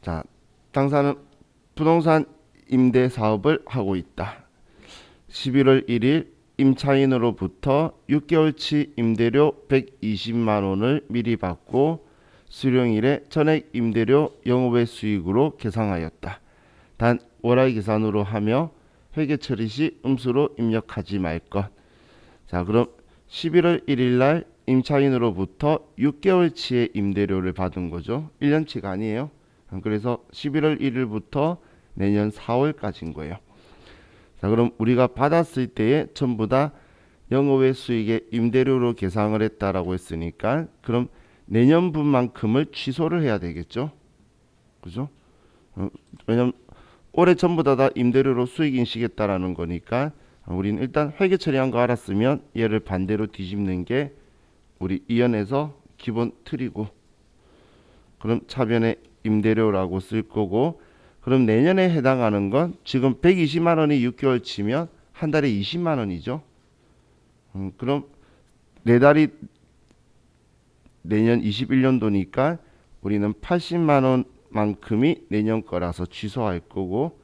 자, 당사는 부동산 임대 사업을 하고 있다. 11월 1일 임차인으로부터 6개월치 임대료 120만 원을 미리 받고 수령일에 전액 임대료 영업외 수익으로 계상하였다. 단 월화 계산으로 하며 회계 처리 시 음수로 입력하지 말 것. 자, 그럼 11월 1일 날 임차인으로부터 6개월치의 임대료를 받은 거죠. 1년치가 아니에요. 그래서 11월 1일부터 내년 4월까지인 거예요. 자, 그럼 우리가 받았을 때에 전부 다 영업외 수익의 임대료로 계상을 했다라고 했으니까 그럼 내년분만큼을 취소를 해야 되겠죠. 그죠? 왜냐면 올해 전부 다 임대료로 수익 인식했다라는 거니까 우리는 일단 회계 처리한 거 알았으면 얘를 반대로 뒤집는 게 우리 이연에서 기본 틀이고, 그럼 차변에 임대료라고 쓸 거고, 그럼 내년에 해당하는 건 지금 120만 원이 6개월 치면 한 달에 20만 원이죠. 그럼 네 달이 내년 21년도니까 우리는 80만 원만큼이 내년 거라서 취소할 거고,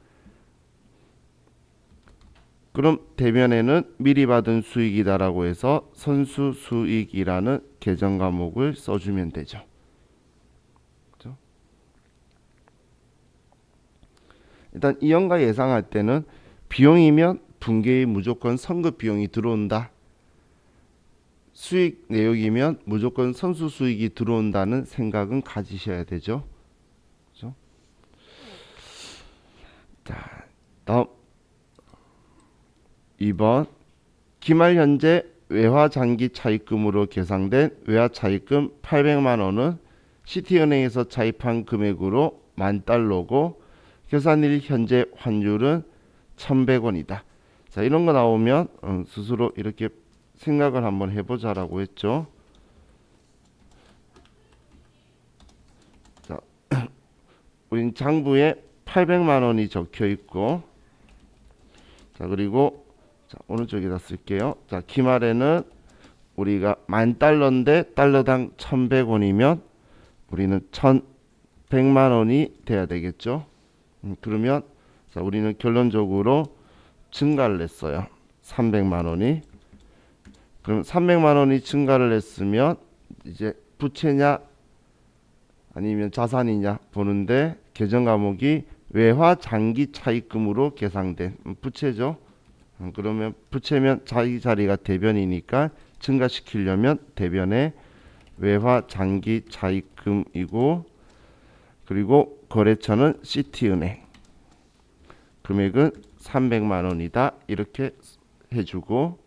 그럼 대변에는 미리 받은 수익이다라고 해서 선수 수익이라는 계정 과목을 써주면 되죠. 그렇죠? 일단 이연가 예상할 때는 비용이면 분계에 무조건 선급 비용이 들어온다. 수익 내역이면 무조건 선수 수익이 들어온다는 생각은 가지셔야 되죠. 그렇죠? 자, 다음 2번 기말 현재 외화 장기 차입금으로 계상된 외화 차입금 800만 원은 시티은행에서 차입한 금액으로 10,000달러고 계산일 현재 환율은 1,100원이다. 자, 이런 거 나오면 스스로 이렇게 생각을 한번 해보자라고 했죠. 자, 우린 장부에 800만 원이 적혀 있고, 자, 그리고 자, 오른쪽에다 쓸게요. 자, 기말에는 우리가 10,000달러인데 달러당 1,100원이면 우리는 1,100만 원이 돼야 되겠죠. 그러면 자, 우리는 결론적으로 증가를 했어요. 300만 원이. 그럼 300만 원이 증가를 했으면 이제 부채냐 아니면 자산이냐 보는데 계정 과목이 외화 장기 차입금으로 계상된 부채죠. 그러면 부채면 자기 자리가 대변이니까 증가시키려면 대변에 외화 장기 차입금이고, 그리고 거래처는 시티은행, 금액은 300만 원이다 이렇게 해주고,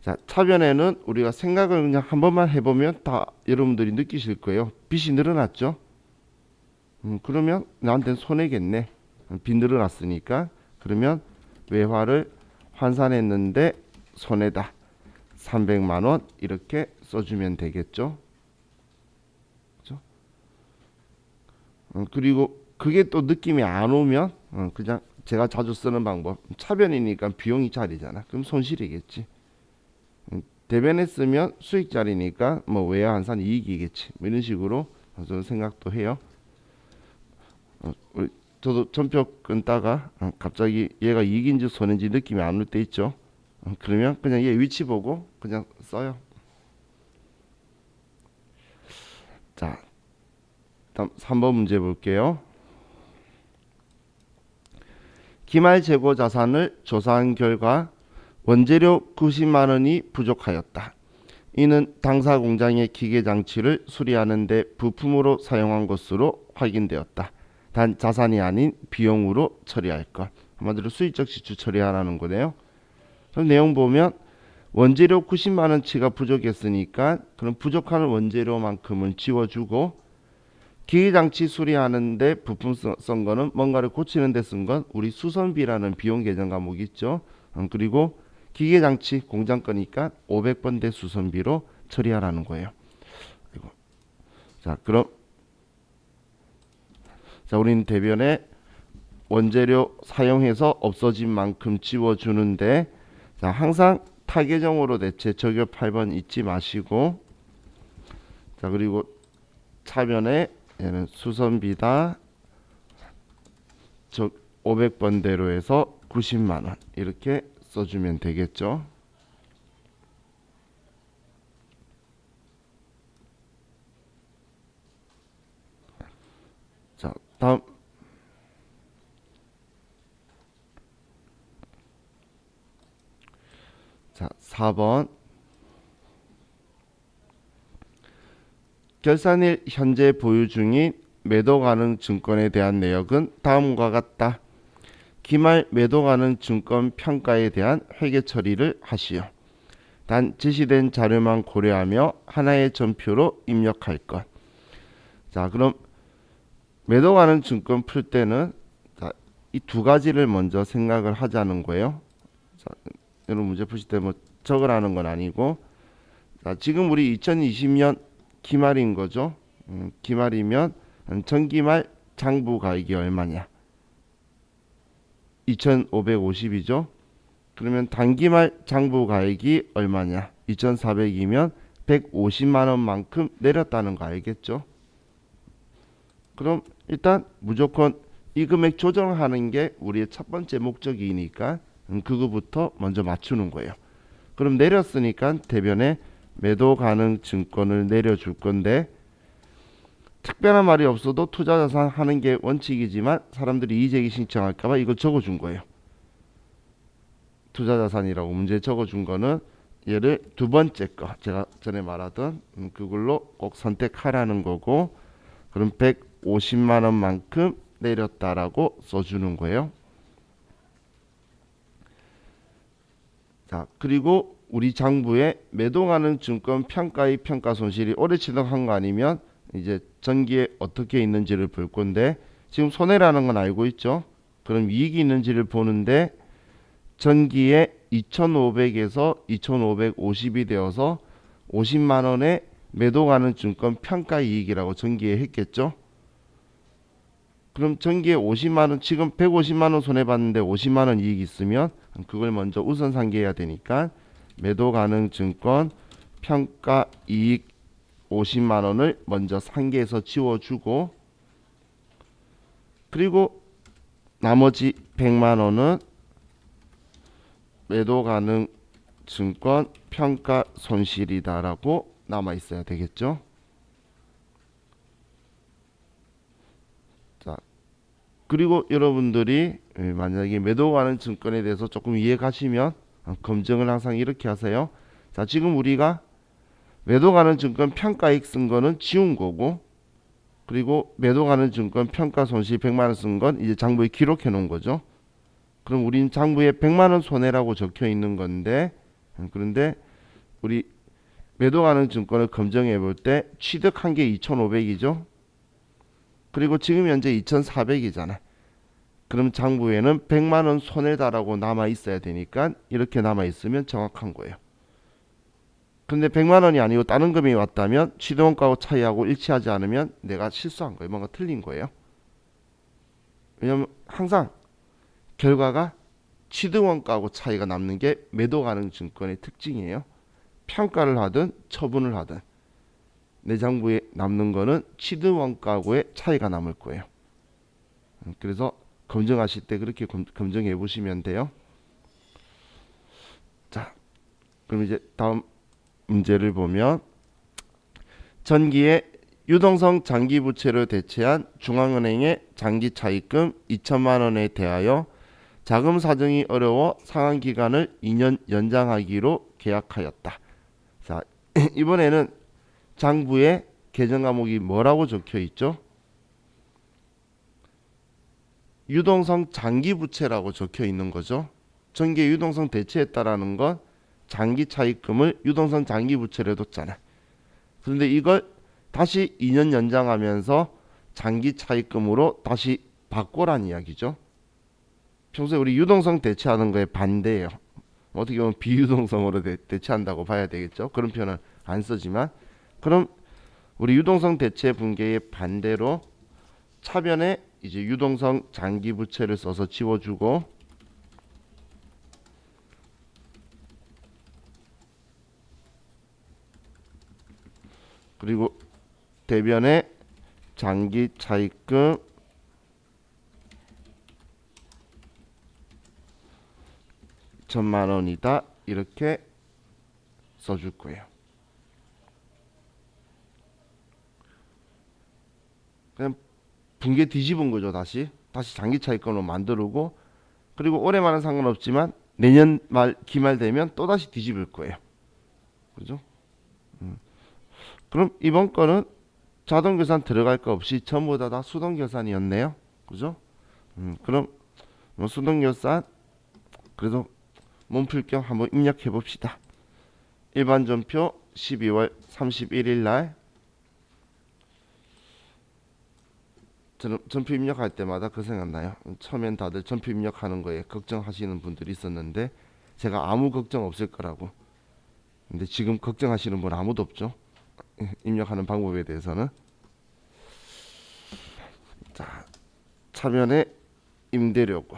자, 차변에는 우리가 생각을 그냥 한 번만 해보면 다 여러분들이 느끼실 거예요. 빚이 늘어났죠. 그러면 나한테는 손해겠네. 빚 늘어났으니까. 그러면 외화를 환산했는데 손해다. 300만 원 이렇게 써주면 되겠죠. 그렇죠? 그리고 그게 또 느낌이 안 오면 그냥 제가 자주 쓰는 방법. 차변이니까 비용이 자리잖아. 그럼 손실이겠지. 대변에 쓰면 수익 자리니까 뭐 외화 환산 이익이겠지. 뭐 이런 식으로 저는 생각도 해요. 저도 전표 끊다가 갑자기 얘가 이익인지 손해인지 느낌이 안 올 때 있죠. 그러면 그냥 얘 위치 보고 그냥 써요. 자, 다음 3번 문제 볼게요. 기말 재고 자산을 조사한 결과 원재료 90만 원이 부족하였다. 이는 당사 공장의 기계 장치를 수리하는 데 부품으로 사용한 것으로 확인되었다. 단 자산이 아닌 비용으로 처리할 것. 한마디로 수익적 지출 처리하라는 거네요. 그럼 내용 보면 원재료 90만 원치가 부족했으니까 그럼 부족한 원재료만큼은 지워주고, 기계장치 수리하는데 부품 쓴 거는 뭔가를 고치는 데 쓴 건 우리 수선비라는 비용 계정 과목이 있죠. 그리고 기계장치 공장 거니까 500번대 수선비로 처리하라는 거예요. 자, 그럼 자, 우리는 대변에 원재료 사용해서 없어진 만큼 지워주는데, 자, 항상 타계정으로 대체 적용 8번 잊지 마시고, 자, 그리고 차변에 얘는 수선비다 저 500번대로 해서 90만 원 이렇게 써주면 되겠죠. 자, 다음 자, 4번 결산일 현재 보유 중인 매도 가능 증권에 대한 내역은 다음과 같다. 기말 매도 가능 증권 평가에 대한 회계 처리를 하시오. 단 제시된 자료만 고려하며 하나의 전표로 입력할 것. 자, 그럼 매도 가능 증권 풀 때는 이 두 가지를 먼저 생각을 하자는 거예요. 자, 여러분 문제 푸실 때 뭐 적으라는 건 아니고, 자, 지금 우리 2020년 기말인 거죠. 기말이면 전기말 장부가액이 얼마냐? 2,550이죠. 그러면 단기말 장부가액이 얼마냐? 2,400이면 150만 원만큼 내렸다는 거 알겠죠? 그럼 일단 무조건 이 금액 조정하는 게 우리의 첫 번째 목적이니까 그거부터 먼저 맞추는 거예요. 그럼 내렸으니까 대변에 매도 가능 증권을 내려줄 건데, 특별한 말이 없어도 투자자산 하는 게 원칙이지만 사람들이 이의제기 신청할까봐 이걸 적어준 거예요. 투자자산이라고 문제 적어준 거는 얘를 두 번째 거 제가 전에 말하던 그걸로 꼭 선택하라는 거고, 그럼 150만 원만큼 내렸다라고 써주는 거예요. 자, 그리고 우리 장부에 매도 가능 증권 평가의 평가 손실이 올해 취득한 거 아니면 이제 전기에 어떻게 있는지를 볼 건데, 지금 손해라는 건 알고 있죠. 그럼 이익이 있는지를 보는데 전기에 2,500에서 2,550이 되어서 50만 원의 매도 가능 증권 평가 이익이라고 전기에 했겠죠. 그럼 전기에 50만 원, 지금 150만 원 손해 봤는데 50만 원 이익 있으면 그걸 먼저 우선 상기해야 되니까 매도 가능 증권 평가 이익 50만 원을 먼저 상계해서 지워주고, 그리고 나머지 100만 원은 매도 가능 증권 평가 손실이다라고 남아 있어야 되겠죠. 자, 그리고 여러분들이 만약에 매도 가능 증권에 대해서 조금 이해가시면 검증을 항상 이렇게 하세요. 자, 지금 우리가 매도 가능 증권 평가익 쓴 거는 지운 거고, 그리고 매도 가능 증권 평가 손실 100만 원 쓴 건 이제 장부에 기록해 놓은 거죠. 그럼 우린 장부에 100만 원 손해라고 적혀 있는 건데, 그런데 우리 매도 가능 증권을 검증해 볼 때 취득한 게 2,500이죠. 그리고 지금 현재 2,400이잖아. 그럼 장부에는 100만 원 손해다라고 남아 있어야 되니까 이렇게 남아 있으면 정확한 거예요. 근데 100만 원이 아니고 다른 금액이 왔다면 취득원가하고 차이하고 일치하지 않으면 내가 실수한 거예요. 뭔가 틀린 거예요. 왜냐면 항상 결과가 취득원가하고 차이가 남는 게 매도 가능 증권의 특징이에요. 평가를 하든 처분을 하든 내 장부에 남는 거는 취득원가하고의 차이가 남을 거예요. 그래서 검증하실 때 그렇게 검증해 보시면 돼요. 자, 그럼 이제 다음 문제를 보면, 전기에 유동성 장기 부채를 대체한 중앙은행의 장기 차입금 2천만 원에 대하여 자금 사정이 어려워 상환 기간을 2년 연장하기로 계약하였다. 자, 이번에는 장부에 계정 과목이 뭐라고 적혀 있죠? 유동성 장기 부채라고 적혀 있는 거죠. 전기의 유동성 대체했다라는 건 장기 차입금을 유동성 장기 부채로 해뒀잖아. 그런데 이걸 다시 2년 연장하면서 장기 차입금으로 다시 바꿔란 이야기죠. 평소에 우리 유동성 대체하는 거에 반대예요. 어떻게 보면 비유동성으로 대체한다고 봐야 되겠죠. 그런 표현은 안 쓰지만, 그럼 우리 유동성 대체 분계의 반대로 차변에 이제 유동성 장기 부채를 써서 지워주고, 그리고 대변에 장기 차입금 2천만 원이다. 이렇게 써줄 거예요. 그냥 붕괴 뒤집은 거죠. 다시 장기 차익권으로 만들고, 그리고 올해만은 상관없지만 내년 말 기말 되면 또 다시 뒤집을 거예요. 그죠? 그럼 이번 거는 자동 계산 들어갈 거 없이 전부 다 수동 계산이었네요. 그죠? 그럼 뭐 수동 계산 그래도 몸풀 겸 한번 입력해 봅시다. 일반 전표 12월 31일 날. 저는 전표 입력할 때마다 그 생각나요. 처음엔 다들 전표 입력하는 거에 걱정하시는 분들이 있었는데 제가 아무 걱정 없을 거라고. 근데 지금 걱정하시는 분 아무도 없죠. 입력하는 방법에 대해서는. 자, 차면에 임대료고.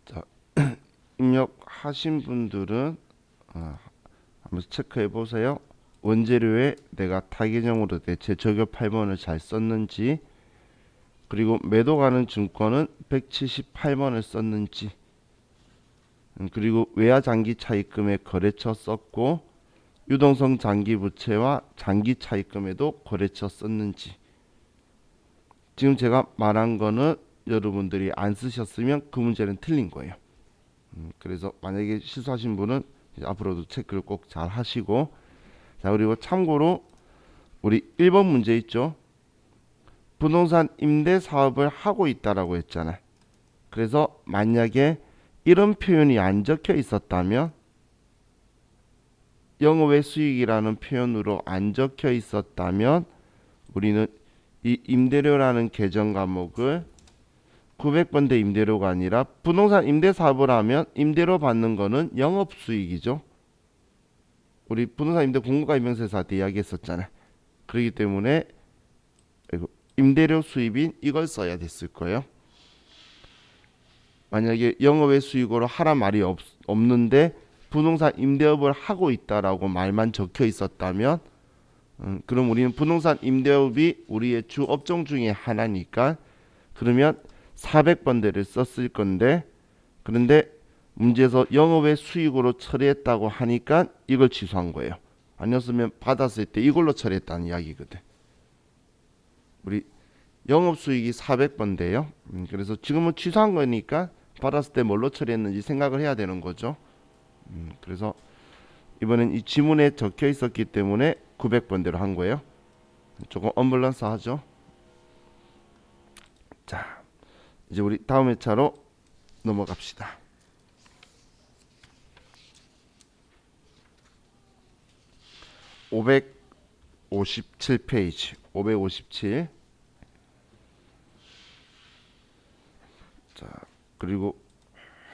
자, 입력하신 분들은 한번 체크해 보세요. 원재료에 내가 타겟형으로 대체 저격 8번을 잘 썼는지, 그리고 매도 가는 증권은 178번을 썼는지, 그리고 외화 장기 차입금에 거래처 썼고 유동성 장기 부채와 장기 차입금에도 거래처 썼는지. 지금 제가 말한 거는 여러분들이 안 쓰셨으면 그 문제는 틀린 거예요. 그래서 만약에 실수하신 분은 이제 앞으로도 체크를 꼭 잘 하시고. 자, 그리고 참고로 우리 1번 문제 있죠. 부동산 임대 사업을 하고 있다라고 했잖아요. 그래서 만약에 이런 표현이 안 적혀 있었다면, 영업외 수익이라는 표현으로 안 적혀 있었다면 우리는 이 임대료라는 계정 과목을 900번대 임대료가 아니라 부동산 임대 사업을 하면 임대료 받는 거는 영업 수익이죠. 우리 부동산 임대 공고가 임명세사 때 이야기했었잖아요. 그렇기 때문에 임대료 수입인 이걸 써야 됐을 거예요. 만약에 영업외 수익으로 하란 말이 없는데 부동산 임대업을 하고 있다라고 말만 적혀 있었다면, 그럼 우리는 부동산 임대업이 우리의 주 업종 중에 하나니까 그러면 400번대를 썼을 건데, 그런데 문제에서 영업외 수익으로 처리했다고 하니까 이걸 취소한 거예요. 아니었으면 받았을 때 이걸로 처리했다는 이야기거든. 우리 영업수익이 400번대요. 그래서 지금은 취소한 거니까 받았을 때 뭘로 처리했는지 생각을 해야 되는 거죠. 그래서 이번엔 이 지문에 적혀 있었기 때문에 900번대로 한 거예요. 조금 언밸런스 하죠. 자, 이제 우리 다음 회차로 넘어갑시다. 557페이지 557. 자, 그리고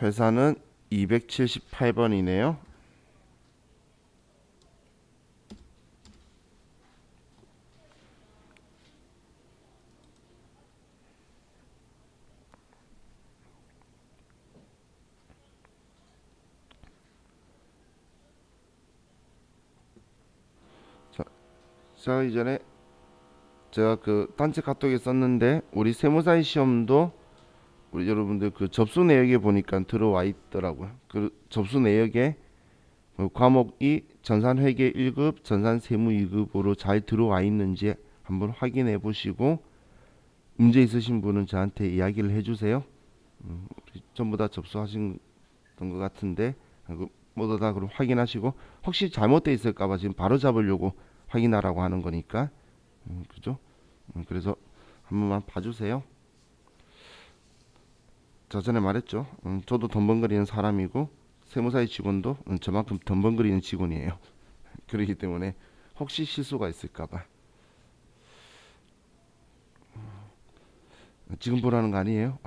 회사는 278번이네요. 제가 이전에 제가 그 단체 카톡에 썼는데 우리 세무사의 시험도 우리 여러분들 그 접수 내역에 보니까 들어와 있더라고요. 그 접수 내역에 과목이 전산회계 1급, 전산세무 2급으로 잘 들어와 있는지 한번 확인해 보시고 문제 있으신 분은 저한테 이야기를 해주세요. 우리 전부 다 접수하신 것 같은데 모두 다 그럼 확인하시고 혹시 잘못돼 있을까봐 지금 바로 잡으려고 확인하라고 하는 거니까 그죠? 그래서 한 번만 봐주세요. 저 전에 말했죠. 저도 덤벙거리는 사람이고 세무사의 직원도 저만큼 덤벙거리는 직원이에요. 그렇기 때문에 혹시 실수가 있을까봐 지금 보라는 거 아니에요.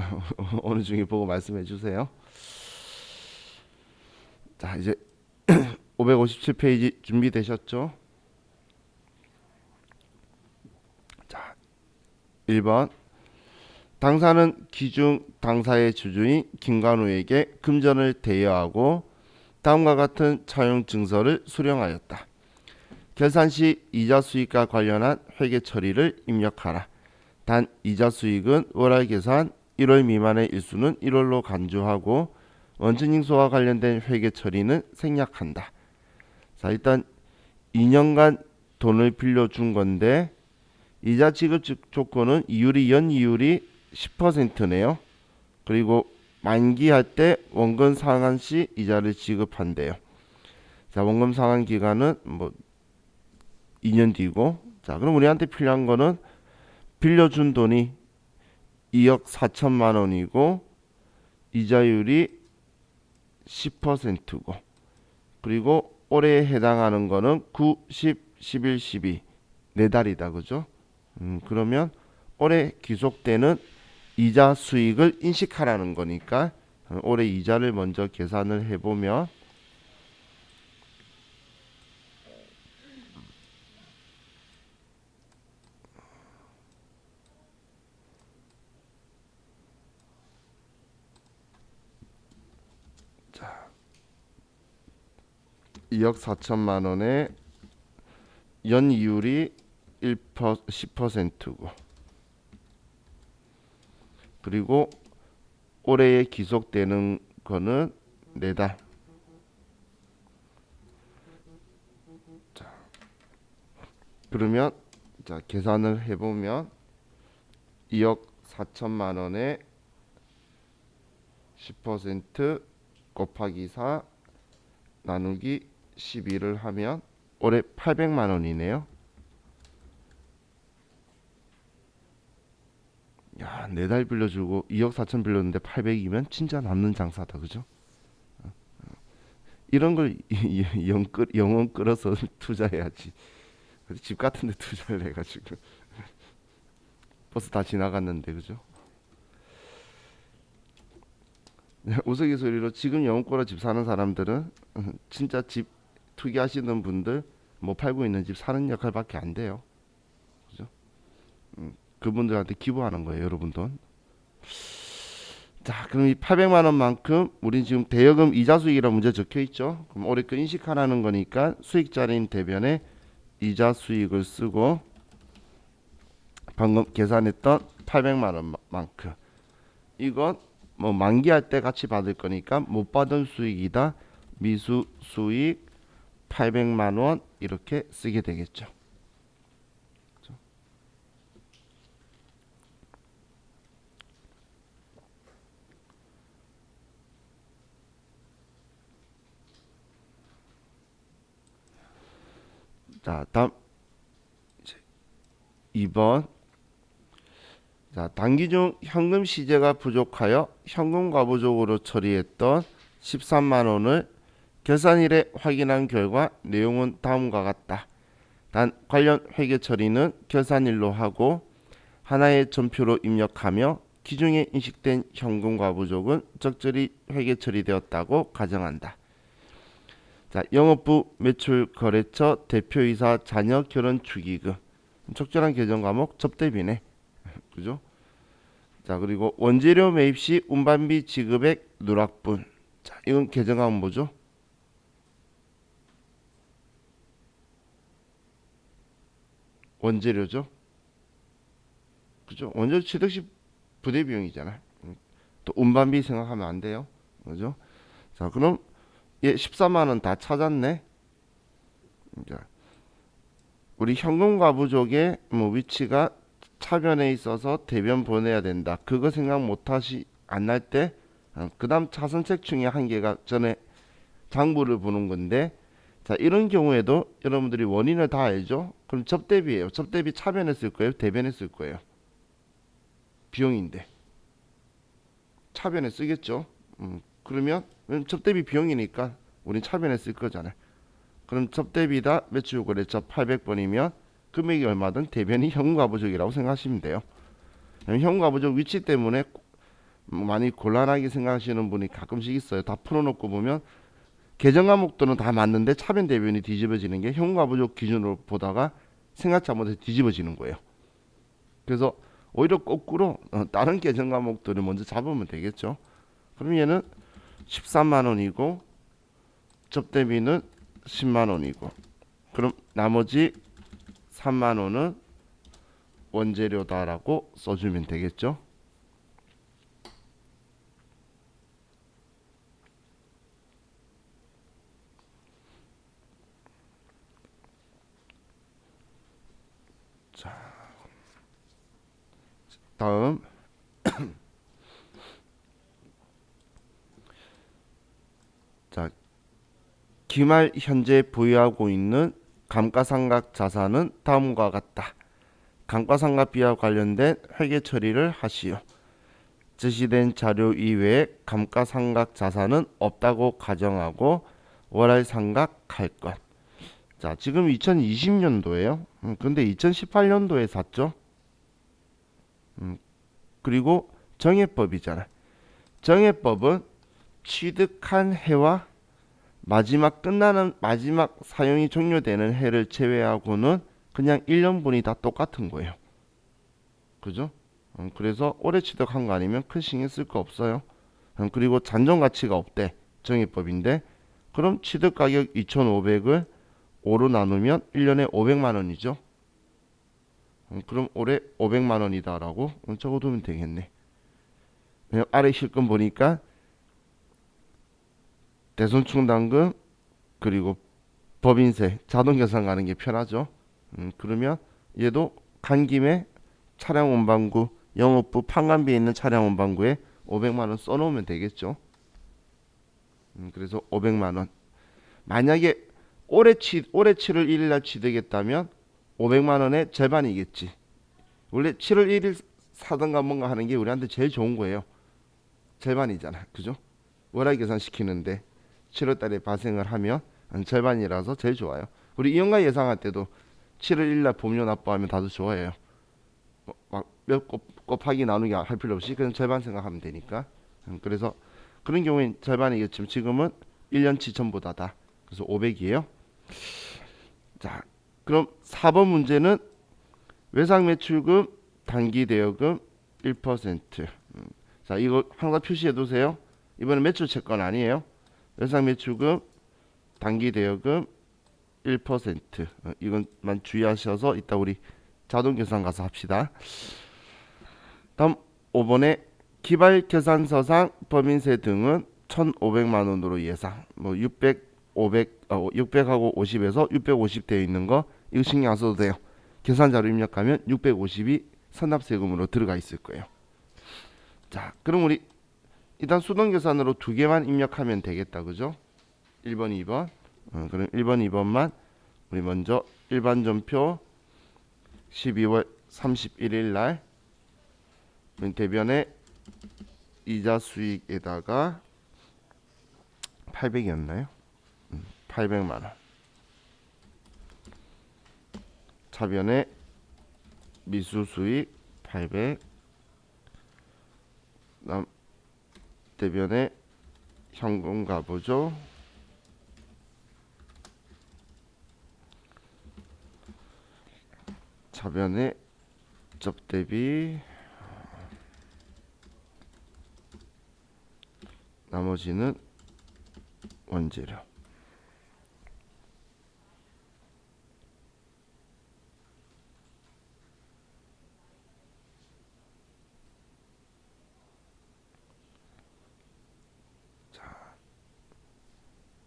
어느 중에 보고 말씀해 주세요. 자, 이제 557페이지 준비되셨죠? 자, 1번 당사는 기중 당사의 주주인 김관우에게 금전을 대여하고 다음과 같은 차용 증서를 수령하였다. 결산 시 이자 수익과 관련한 회계 처리를 입력하라. 단 이자 수익은 월할 계산 1월 미만의 일수는 1월로 간주하고 원천 징수와 관련된 회계 처리는 생략한다. 자, 일단 2년간 돈을 빌려준 건데 이자 지급 조건은 연이율이 10%네요. 그리고 만기할 때 원금 상환 시 이자를 지급한대요. 자, 원금 상환 기간은 뭐 2년 뒤고, 자, 그럼 우리한테 필요한 거는 빌려준 돈이 2억 4천만 원이고 이자율이 10%고 그리고 올해에 해당하는 거는 9, 10, 11, 12 네 달이다, 그죠? 그러면 올해 기속되는 이자 수익을 인식하라는 거니까 올해 이자를 먼저 계산을 해보면 자, 2억 4천만 원에 연이율이 10%고 그리고 올해에 기속되는 거는 4달. 자, 그러면 자, 계산을 해보면 2억 4천만 원에 10% 곱하기 4 나누기 12를 하면 올해 800만 원이네요. 야, 4달 빌려주고 2억 4천 빌렸는데 800이면 진짜 남는 장사다, 그죠? 이런 걸 영원 끌어서 투자해야지. 집 같은 데 투자를 해가지고 버스 다 지나갔는데, 그죠? 우스갯소리로 지금 영원 끌어 집 사는 사람들은 진짜 집 투기하시는 분들 뭐 팔고 있는 집 사는 역할밖에 안 돼요. 그죠? 그분들한테 기부하는 거예요, 여러분 돈. 자, 그럼 이 800만 원만큼 우린 지금 대여금 이자 수익이라고 문제 적혀 있죠. 그럼 올해 거 인식하라는 거니까 수익자리인 대변에 이자 수익을 쓰고 방금 계산했던 800만 원만큼 이건 뭐 만기할 때 같이 받을 거니까 못 받은 수익이다. 미수 수익 800만 원 이렇게 쓰게 되겠죠. 자, 다음 2번. 자, 단기 중 현금 시재가 부족하여 현금 과부족으로 처리했던 13만 원을 결산일에 확인한 결과 내용은 다음과 같다. 단 관련 회계 처리는 결산일로 하고 하나의 전표로 입력하며 기중에 인식된 현금 과부족은 적절히 회계 처리되었다고 가정한다. 자, 영업부 매출 거래처 대표이사 자녀 결혼 축의금 적절한 계정 과목 접대비네. 그죠? 자, 그리고 원재료 매입 시 운반비 지급액 누락분. 자, 이건 계정 과목 뭐죠? 원재료죠. 그죠? 원재료 취득시 부대 비용이잖아. 또 운반비 생각하면 안 돼요. 그죠? 자, 그럼 얘 14만 원 다 찾았네. 자, 우리 현금과 부족의 뭐 위치가 차변에 있어서 대변 보내야 된다. 그거 생각 못하시 안 날 때, 그다음 차선책 중에 한 개가 전에 장부를 보는 건데, 자 이런 경우에도 여러분들이 원인을 다 알죠? 그럼 접대비예요. 접대비 차변에 쓸 거예요? 대변에 쓸 거예요? 비용인데 차변에 쓰겠죠. 그러면 접대비 비용이니까 우린 차변에 쓸 거잖아요. 그럼 접대비다 매출 거래처 800번이면 금액이 얼마든 대변이 현금가부족이라고 생각하시면 돼요. 현금가부족 위치 때문에 많이 곤란하게 생각하시는 분이 가끔씩 있어요. 다 풀어놓고 보면 계정 과목들은 다 맞는데 차변 대변이 뒤집어지는 게 현금가부족 기준으로 보다가 생각 잘못해서 뒤집어지는 거예요. 그래서 오히려 거꾸로 다른 계정 과목들을 먼저 잡으면 되겠죠. 그럼 얘는 13만 원이고 접대비는 10만 원이고, 그럼 나머지 3만 원은 원재료다라고 써주면 되겠죠. 자, 다음 자 기말 현재 보유하고 있는 감가상각 자산은 다음과 같다. 감가상각비와 관련된 회계 처리를 하시오. 제시된 자료 이외에 감가상각 자산은 없다고 가정하고 월할 상각할 것. 자, 지금 2020년도에요. 근데 2018년도에 샀죠. 그리고 정해법이잖아. 정해법은 취득한 해와 마지막 사용이 종료되는 해를 제외하고는 그냥 1년분이 다 똑같은 거예요. 그죠? 그래서 올해 취득한 거 아니면 큰 신경 쓸 거 없어요. 그리고 잔존 가치가 없대. 정의법인데 그럼 취득 가격 2,500을 5로 나누면 1년에 500만 원이죠. 그럼 올해 500만 원이다라고 적어두면 되겠네. 아래 실금 보니까 대손충당금 그리고 법인세 자동 계산 가는 게 편하죠. 그러면 얘도 간 김에 차량 운반구 영업부 판관비에 있는 차량 운반구에 500만 원 써놓으면 되겠죠. 그래서 500만 원. 만약에 올해 7월 1일 날 취득했다면 500만 원의 절반이겠지. 원래 7월 1일 사든가 뭔가 하는 게 우리한테 제일 좋은 거예요. 절반이잖아. 그죠? 월할 계산 시키는데 7월 달에 발생을 하면 절반이라서 제일 좋아요. 우리 이용가 예상할 때도 7월 1일 날 보험료 납부하면 다들 좋아해요. 막몇 곱하기 나누기 할 필요 없이 그냥 절반 생각하면 되니까. 그래서 그런 경우엔 절반이겠지만 지금은 1년치 전부 다다. 그래서 500이에요. 자, 그럼 4번 문제는 외상 매출금 단기 대여금 1%. 자, 이거 항상 표시해 두세요. 이번엔 매출 채권 아니에요. 외상 매출금 단기 대여금 1%. 이것만 주의하셔서 이따 우리 자동 계산 가서 합시다. 다음 5번에 기발 계산서상 법인세 등은 1,500만 원으로 예상. 뭐 600하고 50에서 650 되어 있는 거 이거 신경 안 써도 돼요. 계산 자료 입력하면 650이 선납세금으로 들어가 있을 거예요. 자, 그럼 우리 일단 수동 계산으로 두 개만 입력하면 되겠다. 그죠? 1번, 2번. 그럼 1번, 2번만 우리 먼저 일반 전표 12월 31일 날 대변에 이자 수익에다가 800이었나요? 800만 원. 차변에 미수 수익 800. 대변에 현금 가보죠. 차변에 접대비, 나머지는 원재료.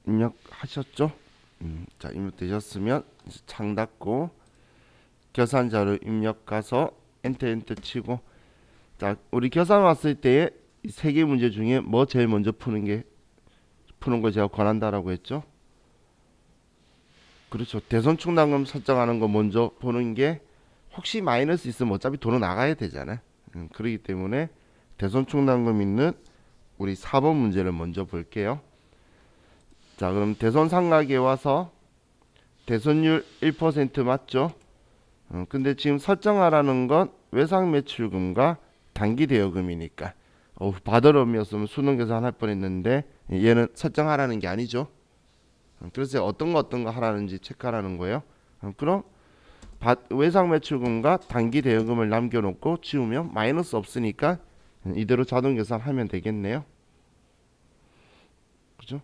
입력하셨죠? 자, 입력되셨으면 이제 창 닫고 계산자료 입력 가서 엔터 치고, 자, 우리 계산 왔을 때에 세 개 문제 중에 뭐 제일 먼저 푸는 거 제가 권한다라고 했죠? 그렇죠. 대손충당금 설정하는 거 먼저 보는 게, 혹시 마이너스 있으면 어차피 돈은 나가야 되잖아요. 그렇기 때문에 대손충당금 있는 우리 4번 문제를 먼저 볼게요. 자, 그럼 대손상각에 와서 대손율 1% 맞죠? 근데 지금 설정하라는 건 외상매출금과 단기대여금이니까, 바들음이었으면 수능 계산할 뻔했는데 얘는 설정하라는 게 아니죠. 그래서 어떤 거 하라는지 체크하라는 거예요. 그럼 외상매출금과 단기대여금을 남겨놓고 지우면 마이너스 없으니까 이대로 자동 계산하면 되겠네요. 그죠?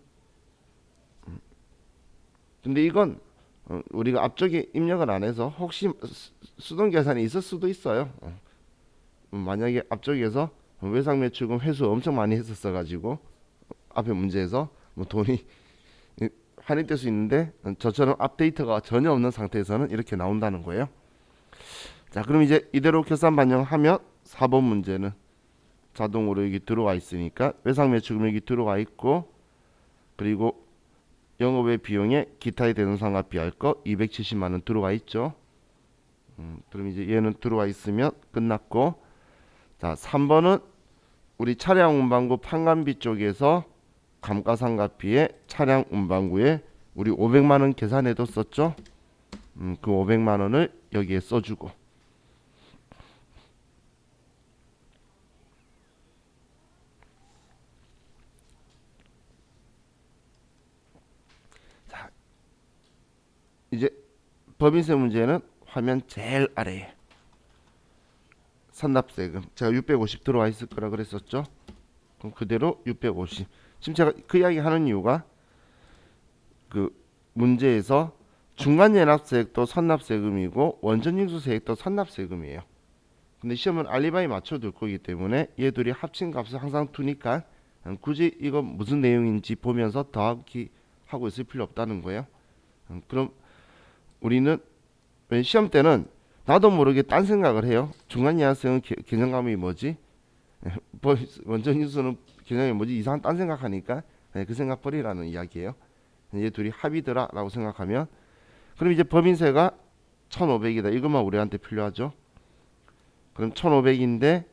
근데 이건 우리가 앞쪽에 입력을 안 해서 혹시 수동 계산이 있을 수도 있어요. 만약에 앞쪽에서 외상매출금 회수 엄청 많이 했었어 가지고 앞에 문제에서 뭐 돈이 할인될 수 있는데, 저처럼 업데이터가 전혀 없는 상태에서는 이렇게 나온다는 거예요. 자, 그럼 이제 이대로 계산 반영하면 4번 문제는 자동으로 여기 들어와 있으니까 외상매출금 여기 들어와 있고, 그리고 영업외 비용에 기타에 대손상각비 할 거 270만 원 들어와 있죠. 그럼 이제 얘는 들어와 있으면 끝났고, 자, 3번은 우리 차량 운반구 판관비 쪽에서 감가상각비에 차량 운반구에 우리 500만 원 계산해 뒀었죠. 그 500만 원을 여기에 써주고, 자, 이제 법인세 문제는 화면 제일 아래에 선납세금 제가 650 들어와 있을 거라 그랬었죠. 그럼 그대로 650. 지금 제가 그 이야기 하는 이유가 그 문제에서 중간연합세액도 선납세금이고 원전징수세액도 선납세금이에요. 근데 시험은 알리바이 맞춰둘 거기 때문에 얘 둘이 합친 값은 항상 2니까 굳이 이거 무슨 내용인지 보면서 더하기 하고 있을 필요 없다는 거예요. 그럼 우리는 시험 때는 나도 모르게 딴 생각을 해요. 중간연합세액은 개념감이 뭐지? 원전징수는 개념이 뭐지? 이상한 딴 생각하니까 그 생각 버리라는 이야기예요. 얘 둘이 합이더라 라고 생각하면, 그럼 이제 법인세가 1500이다 이것만 우리한테 필요하죠. 그럼 1500인데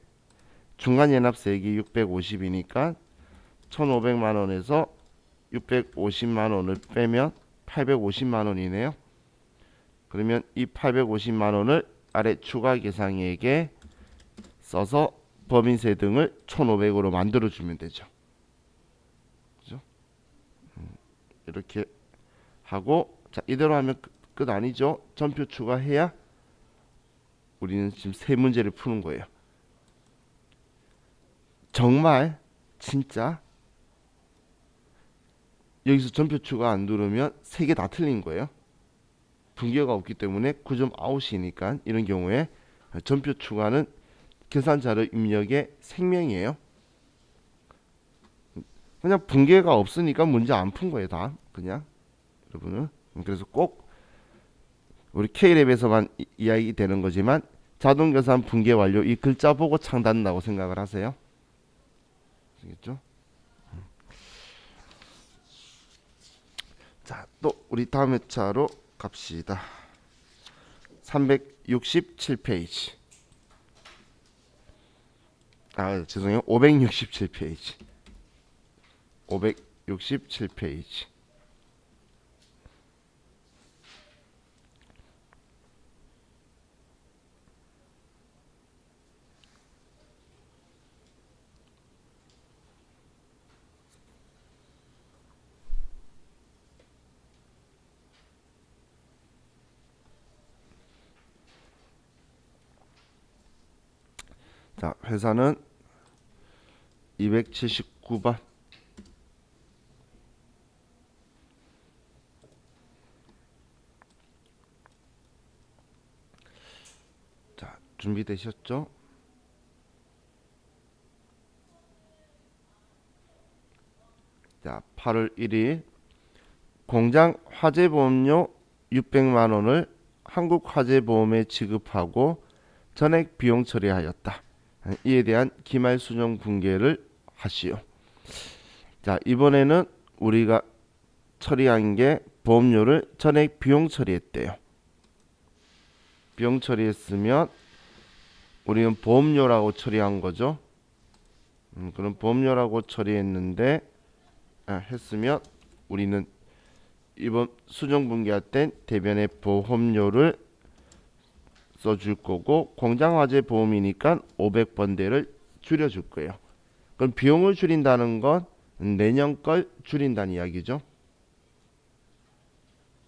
중간연합세액이 650이니까 1500만원에서 650만원을 빼면 850만원이네요. 그러면 이 850만원을 아래 추가 계상액에 써서 법인세 등을 1500으로 만들어주면 되죠. 그죠? 이렇게 하고, 자, 이대로 하면 끝 아니죠. 전표 추가해야 우리는 지금 세 문제를 푸는 거예요. 정말 진짜 여기서 전표 추가 안 누르면 세 개 다 틀린 거예요. 분기가 없기 때문에 9점 아웃이니까 이런 경우에 전표 추가는 계산자료 입력의 생명이에요. 그냥 분계가 없으니까 문제 안 푼 거예요. 다 그냥 여러분은. 그래서 꼭 우리 K랩에서만 이야기 되는 거지만 자동계산 분계 완료 이 글자 보고 창 닫는다고 생각을 하세요. 아시겠죠? 자, 또 우리 다음 회차로 갑시다. 367페이지. 죄송해요. 567페이지. 567페이지. 자, 회사는 279번. 자, 준비되셨죠? 자, 8월 1일 공장 화재보험료 600만 원을 한국화재보험에 지급하고 전액 비용 처리하였다. 이에 대한 기말 수정 분계를 하시오. 자, 이번에는 우리가 처리한 게 보험료를 전액 비용 처리했대요. 비용 처리했으면 우리는 보험료라고 처리한 거죠. 그럼 보험료라고 처리했는데 했으면 우리는 이번 수정분계할 땐 대변에 보험료를 써줄 거고 공장화재 보험이니까 500번대를 줄여줄 거예요. 그럼 비용을 줄인다는 건 내년 걸 줄인다는 이야기죠.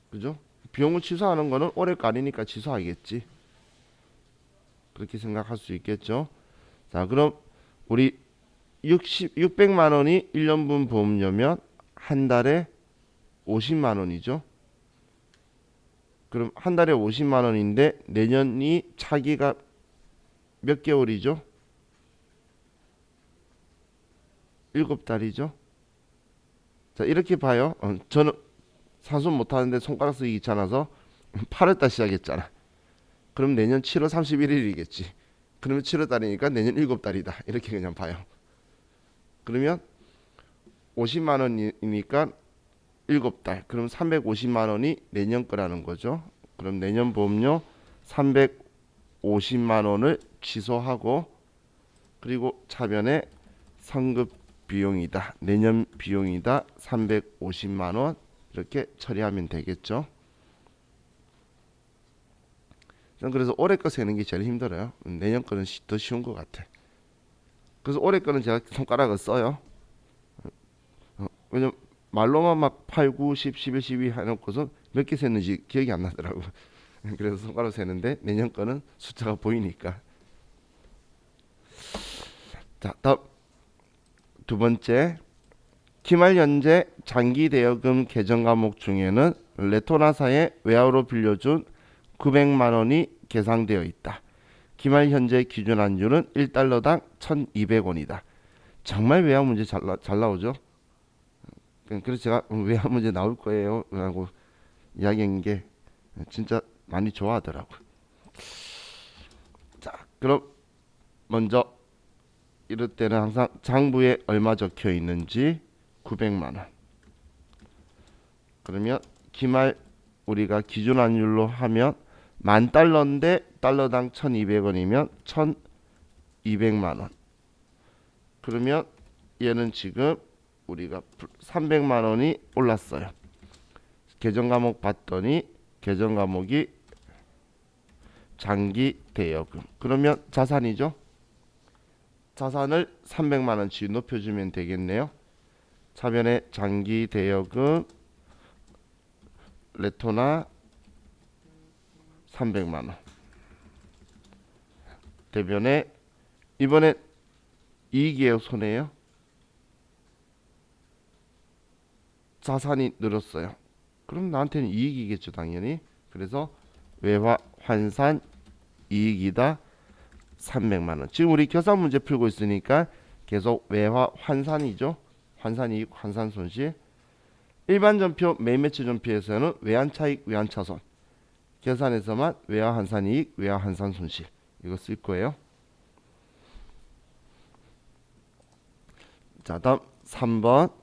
그죠? 비용을 취소하는 거는 올해 거 아니니까 취소하겠지. 그렇게 생각할 수 있겠죠. 자, 그럼 우리 600만 원이 1년분 보험료면 한 달에 50만 원이죠. 그럼 한 달에 50만 원인데 내년이 차기가 몇 개월이죠? 7달이죠. 자, 이렇게 봐요. 저는 산수 못하는데 손가락 쓰기 귀찮아서 8월달 시작했잖아. 그럼 내년 7월 31일이겠지. 그러면 7월달이니까 내년 7달이다. 이렇게 그냥 봐요. 그러면 50만 원이니까 7달. 그럼 350만 원이 내년 거라는 거죠. 그럼 내년 보험료 350만 원을 취소하고 그리고 차변에 상급 비용이다. 내년 비용이다. 350만 원 이렇게 처리하면 되겠죠. 저는 그래서 올해 거 세는 게 제일 힘들어요. 내년 거는 더 쉬운 것 같아. 그래서 올해 거는 제가 손가락을 써요. 왜냐면 말로만 막 8, 9, 10, 11, 12 해놓고서 몇 개 셌는지 기억이 안 나더라고. 그래서 손가락 세는데 내년 거는 숫자가 보이니까. 자, 다음 두 번째, 기말 현재 장기 대여금 계정 과목 중에는 레토나사의 외화로 빌려준 900만 원이 계상되어 있다. 기말 현재 기준 환율은 1달러당 1,200원이다. 정말 외화 문제 잘 나오죠? 그래서 제가 외화 문제 나올 거예요 라고 이야기한 게 진짜 많이 좋아하더라고요. 자, 그럼 먼저 이럴 때는 항상 장부에 얼마 적혀 있는지 900만 원. 그러면 기말 우리가 기준 환율로 하면 10,000달러인데 달러당 1,200원이면 1,200만 원. 그러면 얘는 지금 우리가 300만 원이 올랐어요. 계정 과목 봤더니 계정 과목이 장기 대여금. 그러면 자산이죠. 자산을 300만 원치 높여주면 되겠네요. 차변에 장기 대여금 레토나 300만 원. 대변에 이번에 이익이에요, 손해예요? 자산이 늘었어요. 그럼 나한테는 이익이겠죠, 당연히. 그래서 외화 환산 이익이다 300만 원. 지금 우리 계산 문제 풀고 있으니까 계속 외화 환산이죠. 환산이익, 환산손실. 일반 전표, 매매처 전표에서는 외환차익, 외환차손. 계산에서만 외화 환산이익, 외화 환산손실. 이거 쓸 거예요. 자, 다음 3번.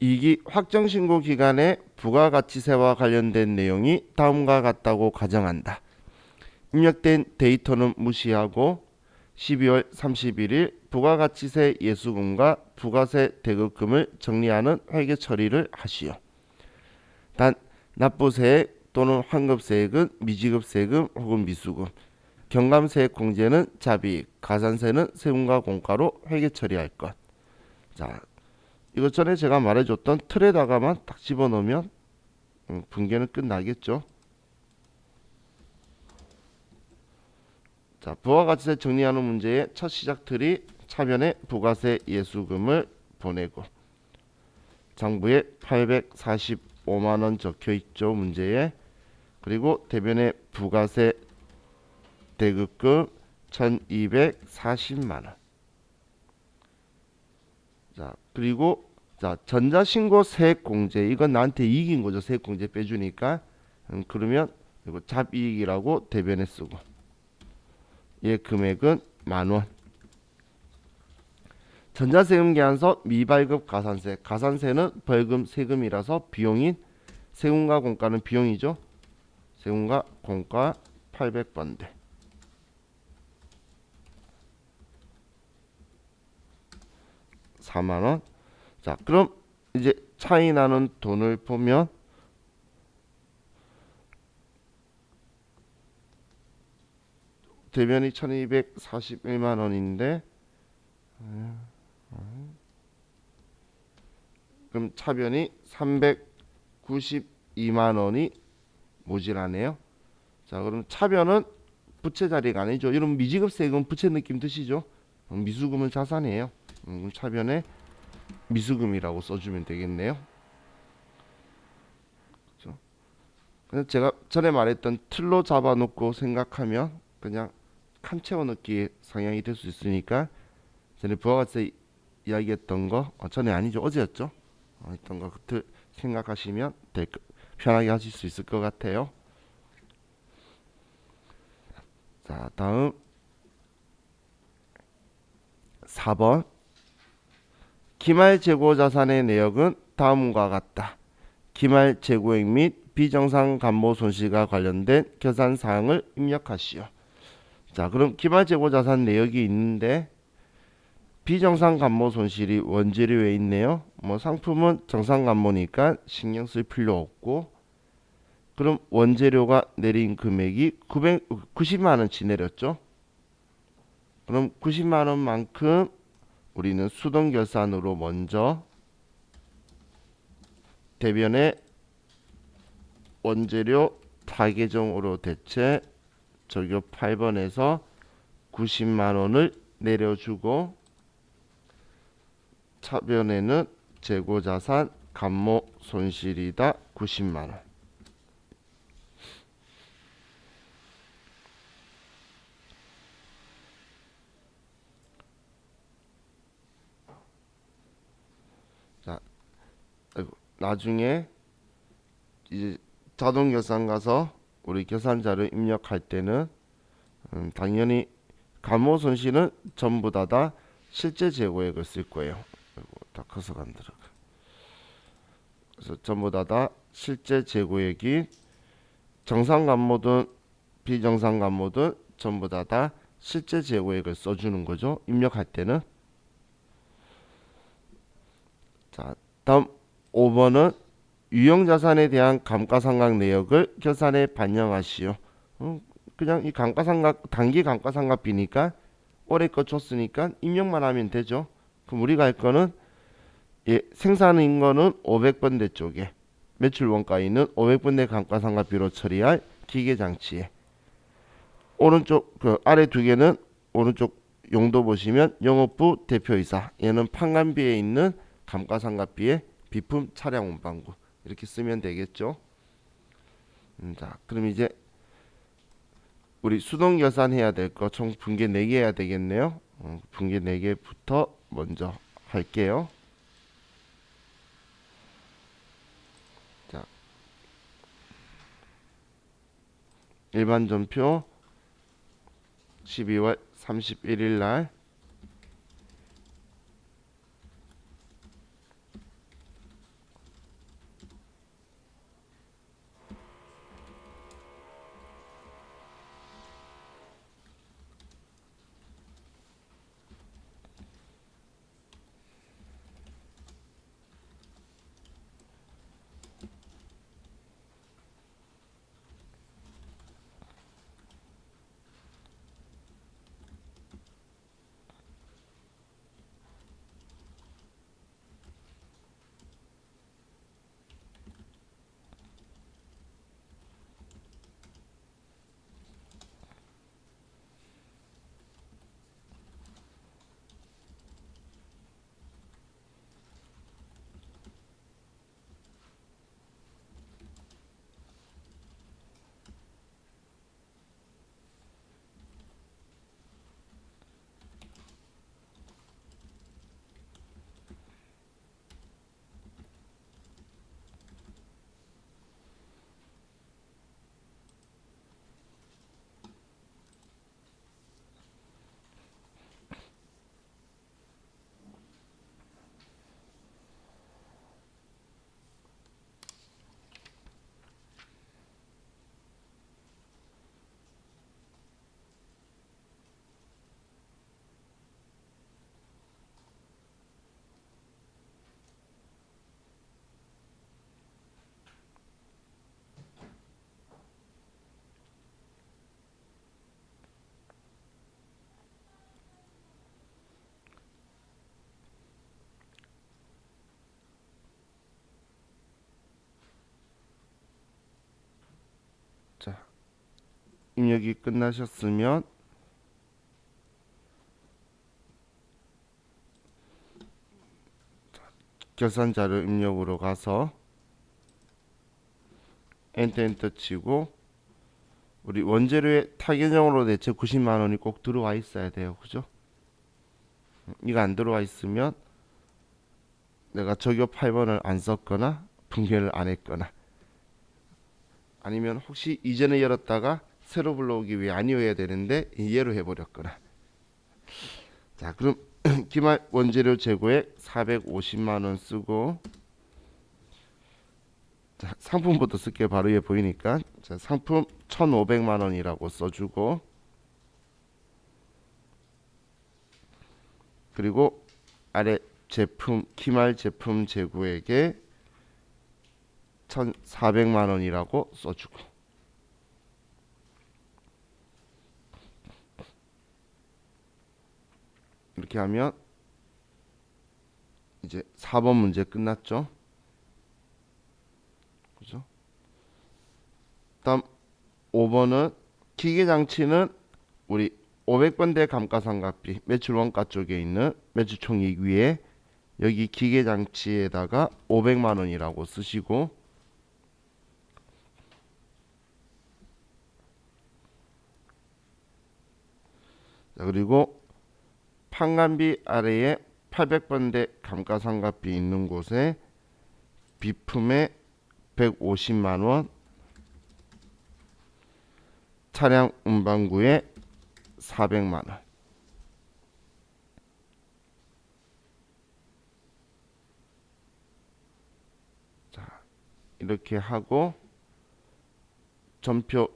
이기 확정신고 기간에 부가가치세와 관련된 내용이 다음과 같다고 가정한다. 입력된 데이터는 무시하고 12월 31일 부가가치세 예수금과 부가세 대급금을 정리하는 회계 처리를 하시오. 단 납부세액 또는 환급세액은 미지급세금 혹은 미수금, 경감세액 공제는 자비익, 가산세는 세금과 공과로 회계 처리할 것. 자, 이것 전에 제가 말해줬던 틀에다가만 딱 집어넣으면 분계는 끝나겠죠. 자, 부가가치세 정리하는 문제의 첫 시작 틀이 차변에 부가세 예수금을 보내고 장부에 845만 원 적혀 있죠, 문제에. 그리고 대변에 부가세 대급금 1,240만 원. 자, 그리고 자, 전자신고 세액공제 이건 나한테 이익인 거죠. 세액공제 빼주니까. 그러면 이거 잡이익이라고 대변에 쓰고 얘 금액은 10,000원. 전자세금계산서 미발급 가산세. 가산세는 벌금 세금이라서 비용인 세금과 공과는 비용이죠. 세금과 공과 800번대. 4만원. 자, 그럼 이제 차이 나는 돈을 보면 대변이 1241만원인데 그럼 차변이 392만원이 모자라네요. 자, 그럼 차변은 부채 자리가 아니죠. 여러분 미지급 세금 부채 느낌 드시죠? 미수금은 자산이에요. 그럼 차변에 미수금이라고 써주면 되겠네요. 그렇죠? 그래서 제가 전에 말했던 틀로 잡아놓고 생각하면 그냥 칸 채워 넣기 상향이 될 수 있으니까 전에 부가가세 이야기했던 거 전에 아니죠. 어제였죠. 했던 거 그때 생각하시면 편하게 하실 수 있을 것 같아요. 자, 다음 4번 기말 재고 자산의 내역은 다음과 같다. 기말 재고액 및 비정상 감모 손실과 관련된 계산 사항을 입력하시오. 자, 그럼 기말 재고 자산 내역이 있는데 비정상 감모 손실이 원재료에 있네요. 뭐 상품은 정상 감모니까 신경 쓸 필요 없고, 그럼 원재료가 내린 금액이 90만 원치 내렸죠. 그럼 90만 원만큼 우리는 수동 결산으로 먼저 대변에 원재료 타계정으로 대체 적용 8번에서 90만 원을 내려주고 차변에는 재고자산 감모 손실이다 90만 원. 자, 나중에 이제 자동 결산 가서 우리 계산자를 입력할 때는 당연히 감모 손실은 전부 다 실제 재고액을 쓸 거예요. 다 커서가 안 들어가. 그래서 전부 다 실제 재고액이 정상 감모든 비정상 감모든 전부 다 실제 재고액을 써주는 거죠. 입력할 때는. 자, 다음 5번은 유형자산에 대한 감가상각 내역을 결산에 반영하시오. 그냥 이 감가상각 단기 감가상각비니까 올해 거 줬으니까 입력만 하면 되죠. 그럼 우리가 할 거는 생산인 거는 500번대 쪽에 매출 원가 있는 500번대 감가상각비로 처리할 기계장치에 오른쪽 그 아래 두 개는 오른쪽 용도 보시면 영업부 대표이사 얘는 판관비에 있는 감가상각비의 비품 차량 운반구 이렇게 쓰면 되겠죠. 자, 그럼 이제 우리 수동 계산해야 될 거 총 분계 4개 해야 되겠네요. 분계 4개부터 먼저 할게요. 자, 일반 전표 12월 31일 날 입력이 끝나셨으면 결산자료 입력으로 가서 엔터 치고 우리 원재료의 타겟형으로 대체 90만 원이 꼭 들어와 있어야 돼요. 그죠? 이거 안 들어와 있으면 내가 적요 8번을 안 썼거나 붕괴를 안 했거나 아니면 혹시 이전에 열었다가 새로 불러오기 위해 아니어야 되는데 이해로 해버렸거나. 자, 그럼 기말 원재료 재고액 450만 원 쓰고, 자, 상품부터 쓸게. 바로 위에 보이니까. 자, 상품 1,500만 원이라고 써주고, 그리고 아래 제품 기말 제품 재고액에 1,400만 원이라고 써주고. 이렇게 하면 이제 4번 문제 끝났죠. 그죠? 다음 5번은 기계장치는 우리 500번대 감가상각비 매출 원가 쪽에 있는 매출총액 위에 여기 기계장치에다가 500만 원이라고 쓰시고, 자, 그리고 판관비 아래에 800번대 감가상각비 있는 곳에 비품에 150만 원, 차량 운반구에 400만 원. 자, 이렇게 하고 전표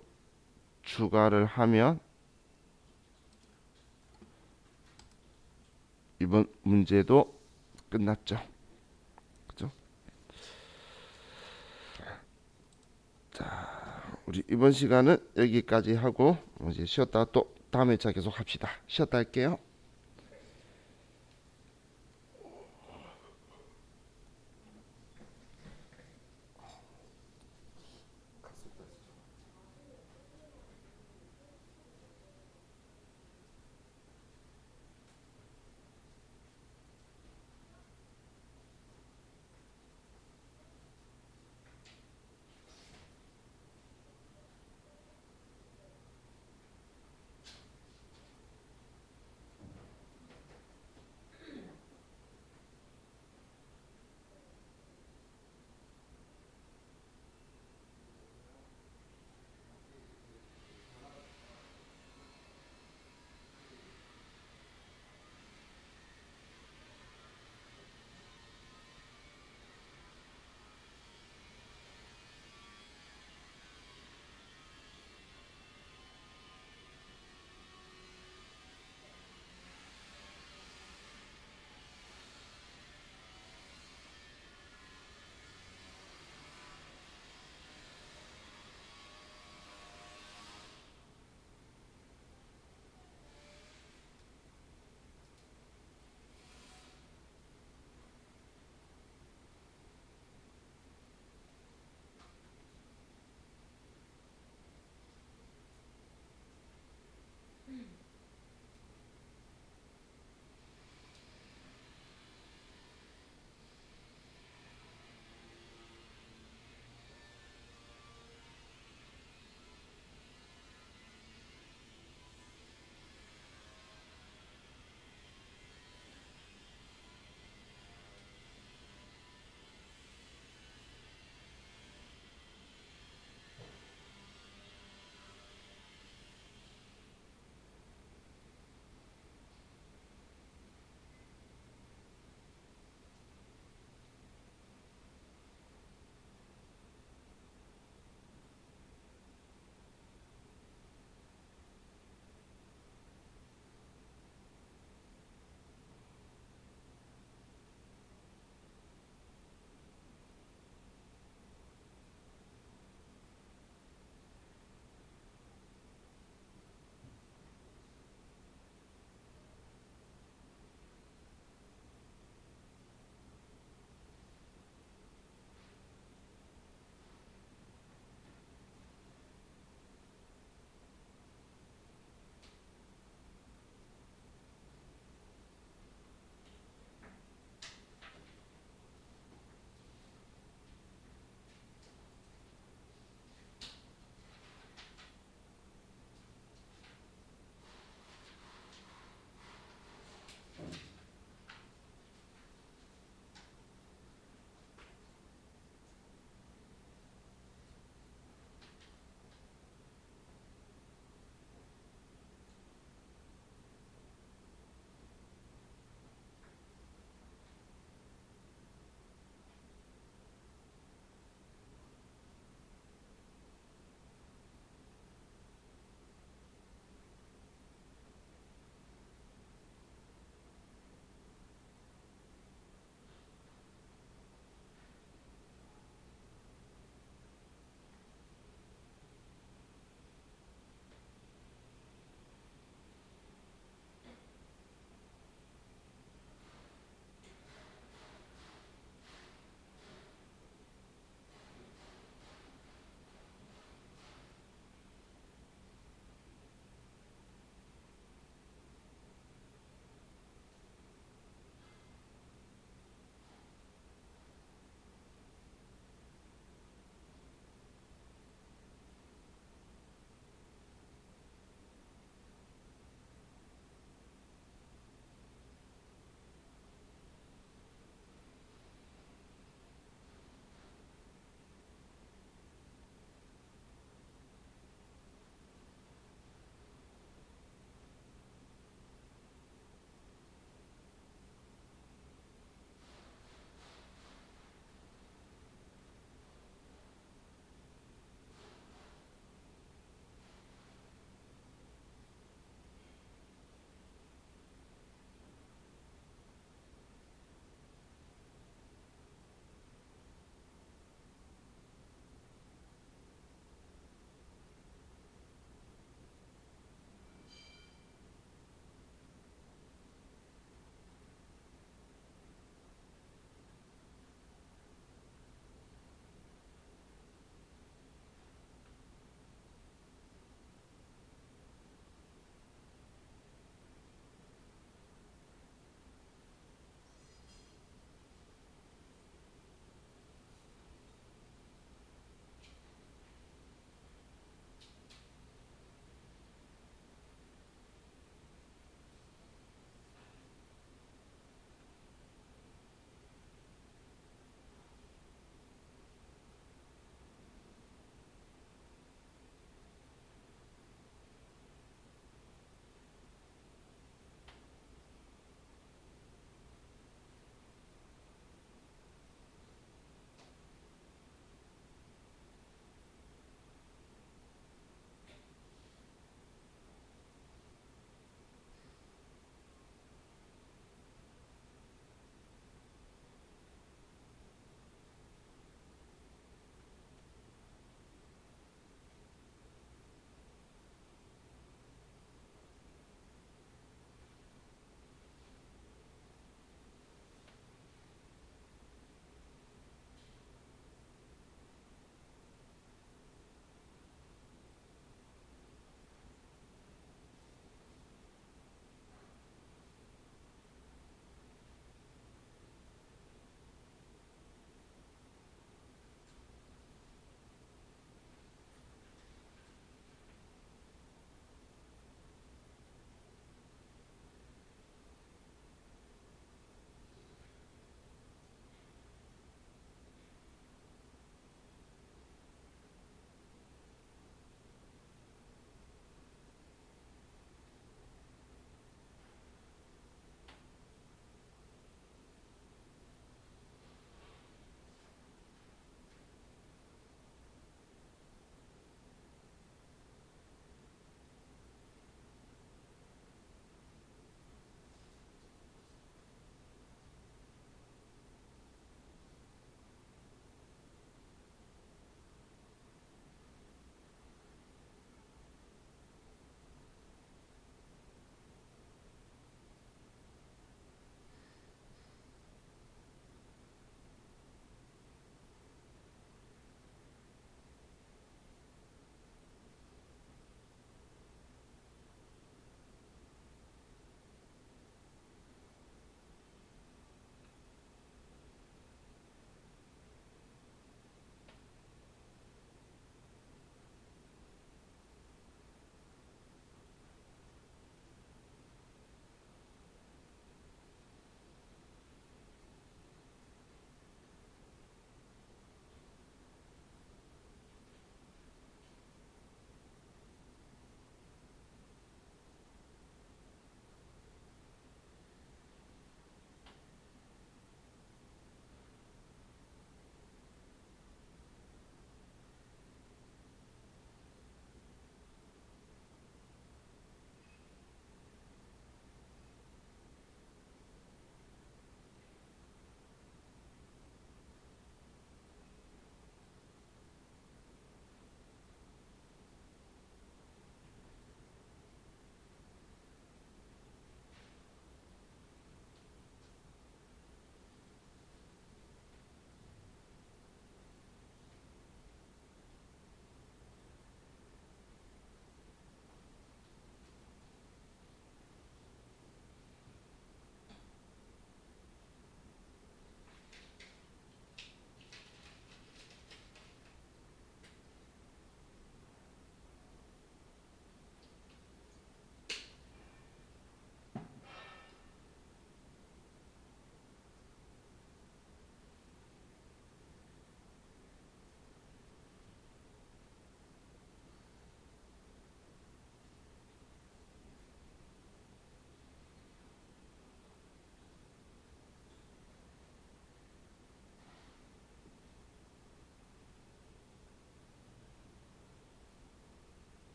추가를 하면 이번 문제도 끝났죠. 그죠? 자, 우리 이번 시간은 여기까지 하고 이제 쉬었다가 또 다음 회차 계속 합시다. 쉬었다 할게요.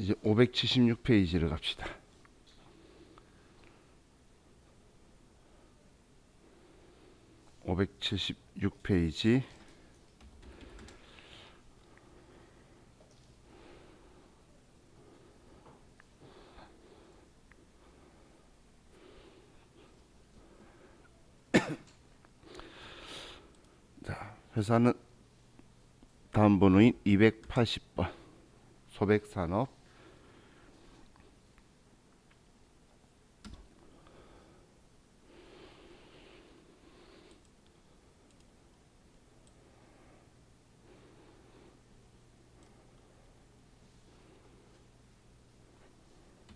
이제 576페이지를 갑시다. 576페이지. 자, 회사는 다음 번호인 280번 소백산업